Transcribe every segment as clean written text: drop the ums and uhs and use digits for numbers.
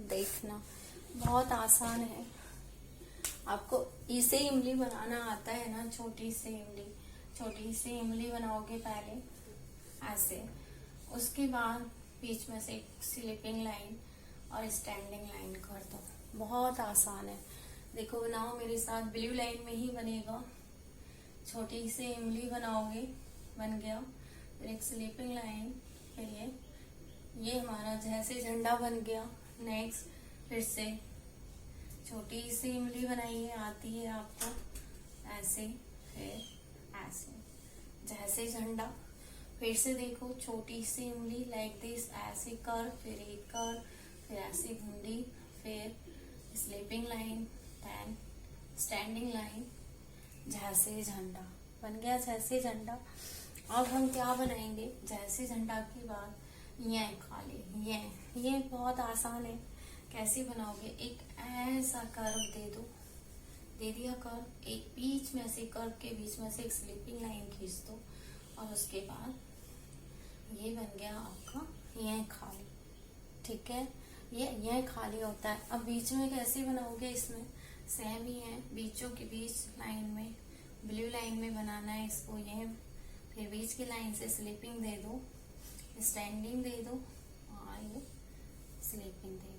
देखना बहुत आसान है। आपको इसे इमली बनाना आता है ना, छोटी सी इमली बनाओगे पहले ऐसे, उसके बाद बीच में से एक स्लीपिंग लाइन और स्टैंडिंग लाइन कर दो। बहुत आसान है, देखो बनाओ मेरे साथ। ब्लू लाइन में ही बनेगा, छोटी सी इमली बनाओगे, बन गया। फिर एक स्लीपिंग लाइन, फिर ये हमारा जैसे झंडा बन गया। नेक्स्ट फिर से छोटी सी इमली बनाइए, आती है आपको ऐसे, फिर ऐसे जैसे झंडा। फिर से देखो छोटी सी इमली लाइक दिस, ऐसे कर, फिर एक कर, फिर ऐसे घुंडी, फिर sleeping line, then standing line, जैसे झंडा बन गया। जैसे झंडा। अब हम क्या बनाएंगे, जैसे झंडा के बाद ये खाली ये बहुत आसान है। कैसे बनाओगे, एक ऐसा कर्व दे दो, दे दिया कर्व, एक बीच में से कर्व के बीच में से एक स्लीपिंग लाइन खींच दो, और उसके बाद ये बन गया आपका ये खाली। ठीक है, ये खाली होता है। अब बीच में कैसे बनाओगे, इसमें सेम ही है, बीचों के बीच लाइन में, ब्लू लाइन में बनाना है इसको। ये फिर बीच की लाइन से स्लीपिंग दे दो, स्टैंडिंग दे दो, और ये स्लीपिंग दे दो।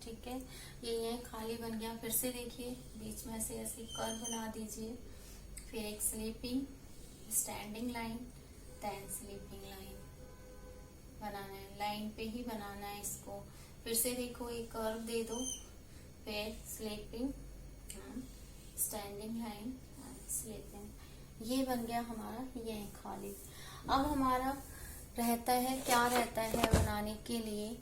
ठीक है, ये खाली बन गया। फिर से देखिए, बीच में से ऐसे कर्व बना दीजिए, फिर एक sleeping, standing line, then sleeping line बनाना है, लाइन पे ही बनाना है इसको। फिर से देखो, एक कर्व दे दो, फिर स्लीपिंग, स्टैंडिंग लाइन, स्लीपिंग। ये बन गया हमारा ये खाली। अब हमारा रहता है, क्या रहता है बनाने के लिए,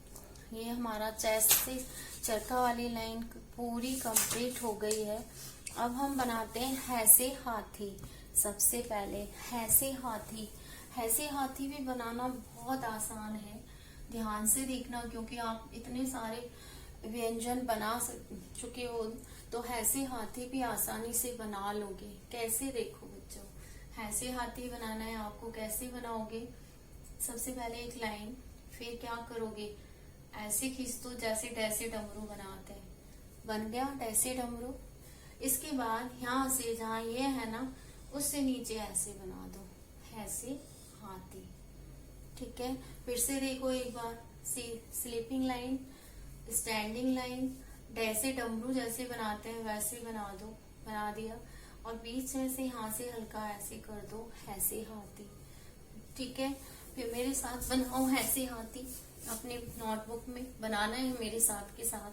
ये हमारा चेस्ट से चरखा वाली लाइन पूरी कंप्लीट हो गई है। अब हम बनाते हैं ऐसे हाथी। सबसे पहले ऐसे हाथी भी बनाना बहुत आसान है। ध्यान से देखना, क्योंकि आप इतने सारे व्यंजन बना चुके हो, तो ऐसे हाथी भी आसानी से बना लोगे। कैसे, देखो बच्चों, ऐसे हाथी बनाना है आपको। कैसे बनाओगे, सबसे पहले एक लाइन, फिर क्या करोगे, ऐसे खींच दो जैसे डैसे डमरू बनाते हैं, बन गया डैसे डमरू। इसके बाद यहाँ से जहाँ ये है ना, उससे नीचे ऐसे बना दो, ऐसे हाथी। ठीक है, फिर से देखो एक बार, स्लीपिंग लाइन, स्टैंडिंग लाइन, डैसे डमरू जैसे बनाते हैं वैसे बना दो, बना दिया, और बीच में से यहाँ से हल्का ऐसे कर दो, ऐसे हाथी। ठीक है, फिर मेरे साथ बनाओ ऐसे हाथी। अपने नोटबुक में बनाना है मेरे साथ के साथ।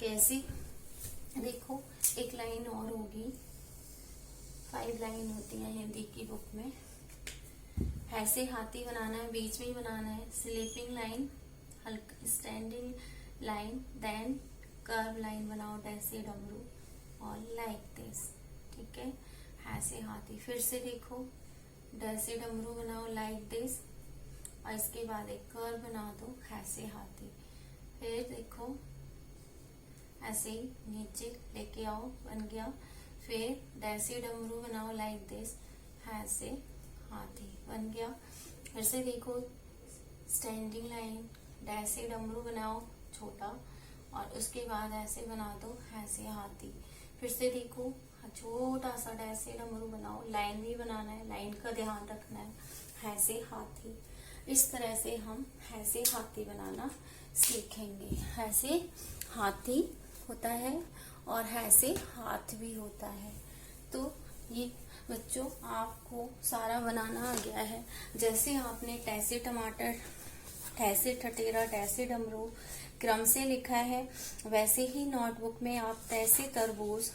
कैसे, देखो एक लाइन और होगी, 5 लाइन होती है हिंदी की बुक में। ऐसे हाथी बनाना है, बीच में ही बनाना है, स्लीपिंग लाइन, हल्का standing line, then curve line बनाओ, डैसे डमरू, और लाइक दिस। ठीक है, ऐसे हाथी। फिर से देखो, डैसे डमरू बनाओ लाइक दिस, और इसके बाद एक कर्व बना दो, ऐसे हाथी। फिर देखो ऐसे ही नीचे लेके आओ, बन गया। फिर डैसे डमरू बनाओ लाइक दिस, ऐसे हाथी, बन गया। फिर से देखो, स्टैंडिंग लाइन, डैसे डमरू बनाओ छोटा, और उसके बाद ऐसे बना दो, ऐसे हाथी। फिर से देखो, छोटा सा डैसे डमरू बनाओ, लाइन भी बनाना है, लाइन का ध्यान रखना है, ऐसे हाथी। इस तरह से हम ऐसे हाथी बनाना सीखेंगे। ऐसे हाथी होता है और ऐसे हाथ भी होता है। तो ये बच्चों आपको सारा बनाना आ गया है। जैसे आपने टैसे टमाटर, टैसे ठटेरा, टैसे डमरू क्रम से लिखा है, वैसे ही नोटबुक में आप तैसे तरबूज,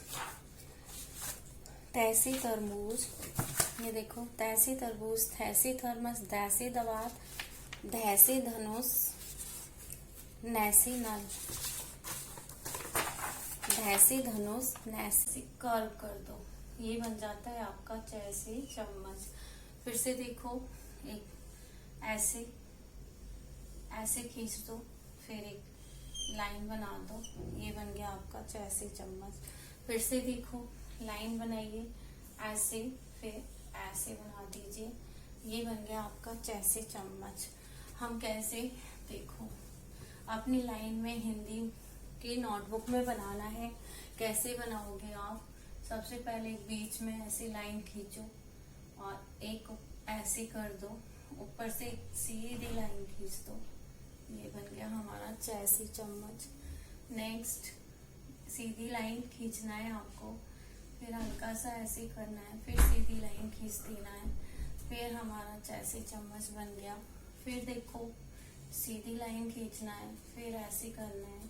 ये देखो, तैसे तरबूज, थैसे थर्मस, दैसे दवात, धैसे धनुष, नैसे नल, धैसे धनुष, नैसे कर्व कर दो। ये बन जाता है आपका जैसे चम्मच। फिर से देखो, एक ऐसे खींच दो, फिर एक लाइन बना दो, ये बन गया आपका जैसे चम्मच। फिर से देखो, लाइन बनाइए ऐसे, फिर ऐसे बना दीजिए, ये बन गया आपका जैसे चम्मच। हम कैसे, देखो अपनी लाइन में हिंदी की नोटबुक में बनाना है। कैसे बनाओगे आप? सबसे पहले एक बीच में ऐसी लाइन खींचो और एक ऐसी कर दो, ऊपर से एक सीधी लाइन खींच दो। ये बन गया हमारा चैसी चम्मच। नेक्स्ट सीधी लाइन खींचना है आपको, फिर हल्का सा ऐसे करना है, फिर सीधी लाइन खींच देना है, फिर हमारा चैसी चम्मच बन गया। फिर देखो सीधी लाइन खींचना है, फिर ऐसे करना है,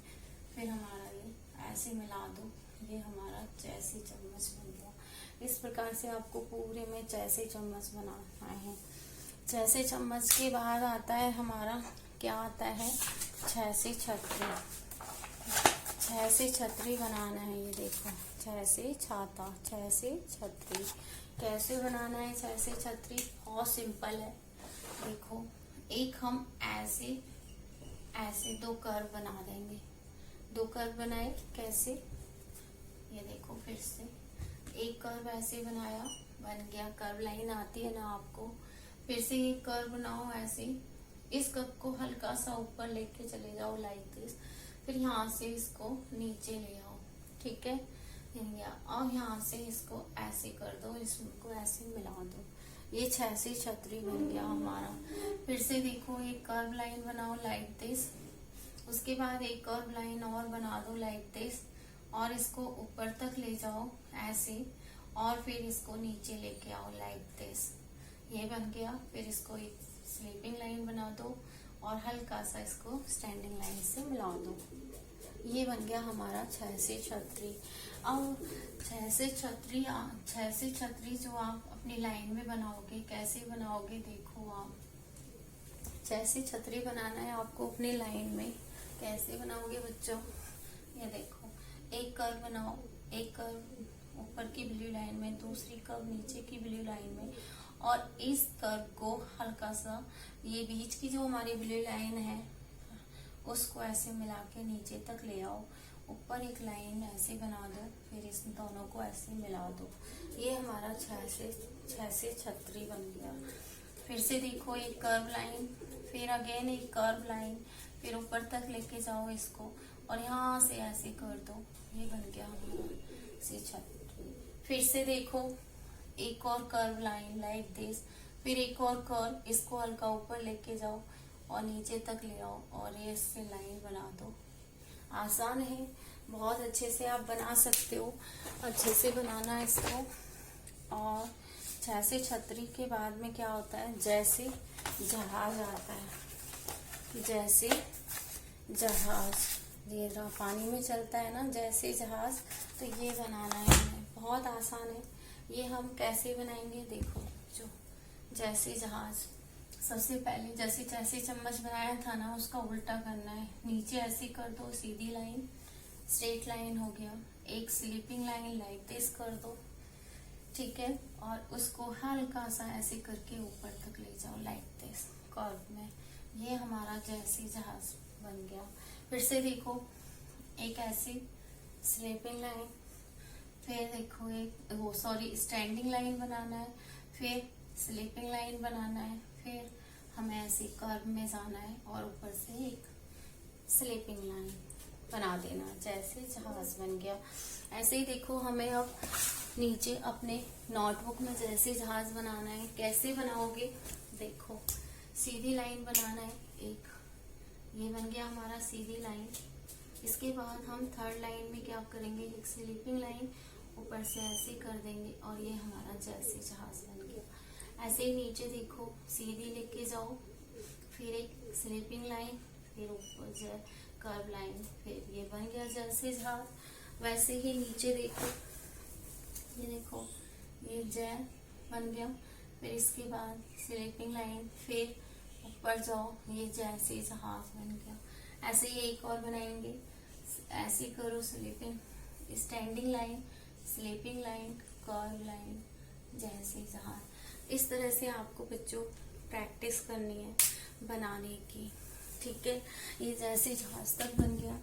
फिर हमारा ये ऐसे मिला दो, ये हमारा चैसी चम्मच बन गया। इस प्रकार से आपको पूरे में चैसी चम्मच बनाना है। चैसी चम्मच के बाद आता है हमारा, क्या आता है, छैसी छतरी। छैसी छतरी बनाना है। ये देखो छैसी छाता, छैसी छतरी। कैसे बनाना है छैसी छतरी? बहुत सिंपल है। देखो एक हम ऐसे ऐसे दो कर्व बना देंगे। दो कर्व बनाए कैसे? ये देखो फिर से एक कर्व ऐसे बनाया, बन गया। कर्व लाइन आती है ना आपको? फिर से एक कर्व बनाओ ऐसे। इस कर्व को हल्का सा ऊपर लेके चले जाओ लाइक दिस। फिर यहाँ से इसको नीचे ले आओ, ठीक है, और यहाँ से इसको ऐसे कर दो, इसको ऐसे मिला दो। ये छैसी छतरी बन गया हमारा। फिर से देखो एक कर्व लाइन बनाओ लाइक दिस, उसके बाद एक कर्व लाइन और बना दो लाइक दिस, और इसको ऊपर तक ले जाओ ऐसे, और फिर इसको नीचे लेके आओ लाइक दिस। ये बन गया। फिर इसको एक स्लीपिंग लाइन बना दो और हल्का सा इसको स्टैंडिंग लाइन से मिला दो। ये बन गया हमारा छैसी छतरी। अब छैसी छतरी जो आप अपनी लाइन में बनाओगे, कैसे बनाओगे देखो आप। छैसी छतरी बनाना है आपको अपनी लाइन में। कैसे बनाओगे बच्चों? ये देखो एक कर्व बनाओ, एक कर्व ऊपर की ब्लू लाइन में, दूसरी कर्व नीचे की ब्लू लाइन में, और इस कर्व को हल्का सा ये बीच की जो हमारी ब्लू लाइन है उसको ऐसे मिला के नीचे तक ले आओ। ऊपर एक लाइन ऐसे बना दो, फिर इस दोनों को ऐसे मिला दो। ये हमारा छैसी छतरी बन गया। फिर से देखो एक कर्व लाइन, फिर अगेन एक कर्व लाइन, फिर ऊपर तक लेके जाओ इसको और यहाँ से ऐसे कर दो। ये बन गया हमारा छैसी छतरी। फिर से देखो एक और कर्व लाइन लाइक दिस, फिर एक और कर्व, इसको हल्का ऊपर लेके जाओ और नीचे तक ले आओ और ये इससे लाइन बना दो। आसान है, बहुत अच्छे से आप बना सकते हो। अच्छे से बनाना है इसको। और छैसी छतरी के बाद में क्या होता है, जैसे जहाज आता है, जैसे जहाज, ये पानी में चलता है ना जैसे जहाज, तो ये बनाना है हमें। बहुत आसान है। ये हम कैसे बनाएंगे देखो, जो जैसे जहाज, सबसे पहले जैसे जैसे चम्मच बनाया था ना उसका उल्टा करना है। नीचे ऐसे कर दो सीधी लाइन, स्ट्रेट लाइन हो गया। एक स्लीपिंग लाइन लाइक दिस कर दो, ठीक है, और उसको हल्का सा ऐसे करके ऊपर तक ले जाओ लाइक दिस कर्व में। ये हमारा जैसे जहाज बन गया। फिर से देखो एक ऐसी स्लीपिंग लाइन, फिर देखो एक स्टैंडिंग लाइन बनाना है, फिर स्लीपिंग लाइन बनाना है, फिर हमें ऐसे कर्व में जाना है और ऊपर से एक स्लीपिंग लाइन बना देना। जैसे जहाज बन गया। ऐसे ही देखो हमें अब नीचे अपने नोटबुक में जैसे जहाज बनाना है। कैसे बनाओगे देखो, सीधी लाइन बनाना है एक, ये बन गया हमारा सीधी लाइन। इसके बाद हम थर्ड लाइन में क्या करेंगे, एक स्लीपिंग लाइन ऊपर से ऐसे कर देंगे और ये हमारा जैसे जहाज बन गया। ऐसे ही नीचे देखो सीधी लेके जाओ, फिर एक स्लीपिंग लाइन, फिर ऊपर कर्व लाइन, फिर ये बन गया जैसे जहाज। वैसे ही नीचे देखो, ये देखो ये जय बन गया। फिर इसके बाद स्लीपिंग लाइन, फिर ऊपर जाओ, ये जैसे जहाज बन गया। ऐसे ही एक और बनाएंगे, ऐसे करो sleeping, standing line, sleeping line, curve line, जैसे जहाज। इस तरह से आपको बच्चों प्रैक्टिस करनी है बनाने की, ठीक है। ये जैसे जहाज तक बन गया।